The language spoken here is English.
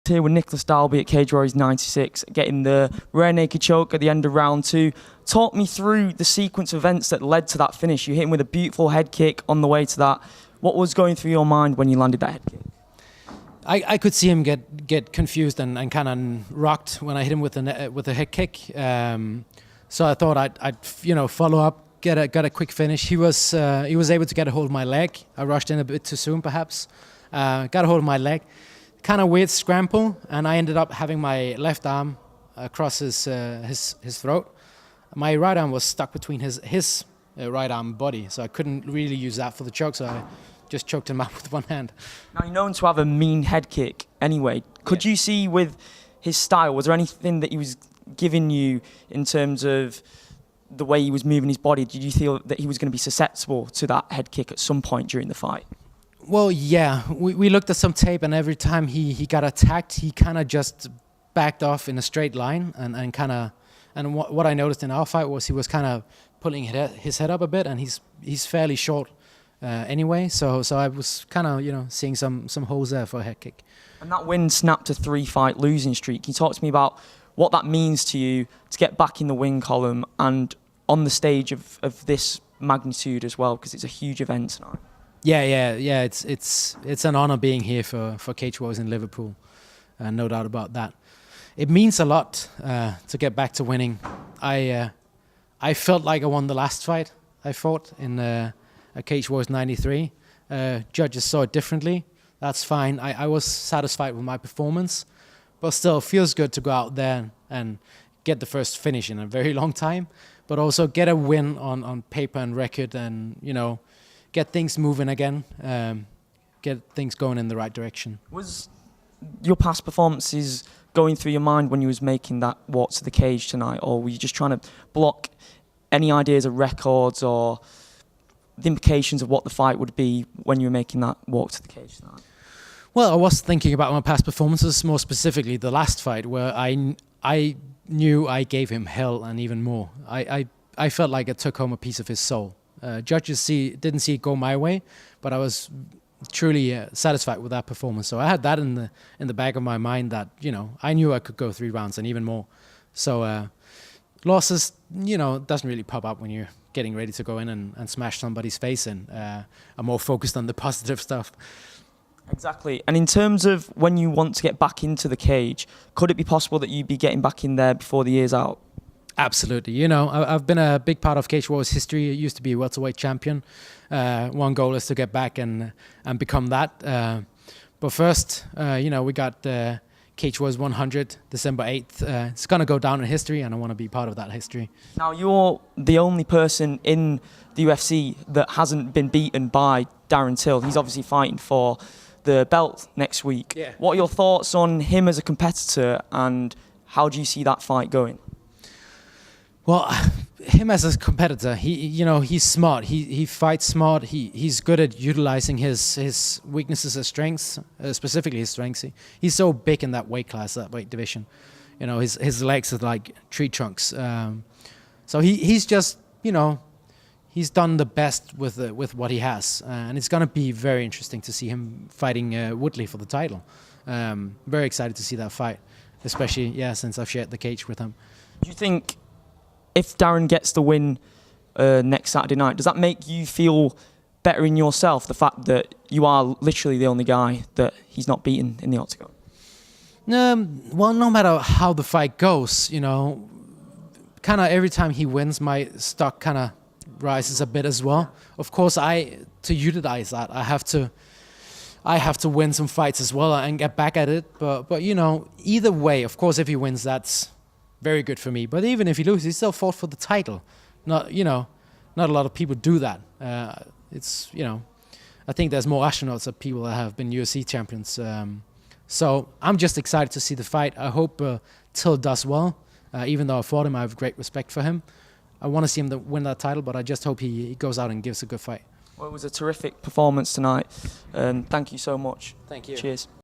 Here with Nicolas Dalby at Cage Warriors 96, getting the rear naked choke at the end of round 2. Talk me through the sequence of events that led to that finish. You hit him with a beautiful head kick on the way to that. What was going through your mind when you landed that head kick? I could see him get confused and kind of rocked when I hit him with a head kick. So I thought I'd follow up, get a quick finish. He was able to get a hold of my leg. I rushed in a bit too soon, perhaps. Got a hold of my leg. Kind of weird scramble, and I ended up having my left arm across his throat. My right arm was stuck between his right arm body, so I couldn't really use that for the choke, so I just choked him out with one hand. Now, you're known to have a mean head kick anyway. Could you see with his style, was there anything that he was giving you in terms of the way he was moving his body? Did you feel that he was going to be susceptible to that head kick at some point during the fight? Well, yeah, we looked at some tape, and every time he got attacked, he kind of just backed off in a straight line, and what I noticed in our fight was he was kind of pulling his head up a bit, and he's fairly short anyway, so I was kind of seeing some holes there for a head kick. And that win snapped a 3-fight losing streak. Can you talk to me about what that means to you to get back in the win column and on the stage of this magnitude as well, because it's a huge event tonight? Yeah. It's an honor being here for Cage Warriors in Liverpool, no doubt about that. It means a lot to get back to winning. I felt like I won the last fight I fought in Cage Warriors 93. Judges saw it differently. That's fine. I was satisfied with my performance, but still feels good to go out there and get the first finish in a very long time, but also get a win on paper and record, and get things moving again, get things going in the right direction. Was your past performances going through your mind when you was making that walk to the cage tonight, or were you just trying to block any ideas of records or the implications of what the fight would be when you were making that walk to the cage tonight? Well, I was thinking about my past performances, more specifically the last fight, where I knew I gave him hell and even more. I felt like I took home a piece of his soul. Judges didn't see it go my way, but I was truly satisfied with that performance. So I had that in the back of my mind that I knew I could go 3 rounds and even more. So losses doesn't really pop up when you're getting ready to go in and smash somebody's face in. I'm more focused on the positive stuff. Exactly. And in terms of when you want to get back into the cage, could it be possible that you'd be getting back in there before the year's out? Absolutely. I've been a big part of Cage Warriors history. I used to be a welterweight champion. One goal is to get back and become that. But first, we got Cage Warriors 100, December 8th. It's going to go down in history, and I want to be part of that history. Now, you're the only person in the UFC that hasn't been beaten by Darren Till. He's obviously fighting for the belt next week. Yeah. What are your thoughts on him as a competitor, and how do you see that fight going? Well, him as a competitor, he's smart. He fights smart. He's good at utilizing his weaknesses as strengths, specifically his strengths. He's so big in that weight class, that weight division. His legs are like tree trunks. So he's just he's done the best with what he has, and it's gonna be very interesting to see him fighting Woodley for the title. Very excited to see that fight, especially since I've shared the cage with him. Do you think, if Darren gets the win next Saturday night, does that make you feel better in yourself, the fact that you are literally the only guy that he's not beaten in the octagon? Well, no matter how the fight goes, kind of every time he wins, my stock kind of rises a bit as well. Of course, to utilize that, I have to win some fights as well and get back at it. But either way, of course, if he wins, that's very good for me. But even if he loses, he still fought for the title. Not a lot of people do that. I think there's more astronauts of people that have been UFC champions. So I'm just excited to see the fight. I hope Till does well. Even though I fought him, I have great respect for him. I want to see him win that title, but I just hope he goes out and gives a good fight. Well, it was a terrific performance tonight. Thank you so much. Thank you. Cheers.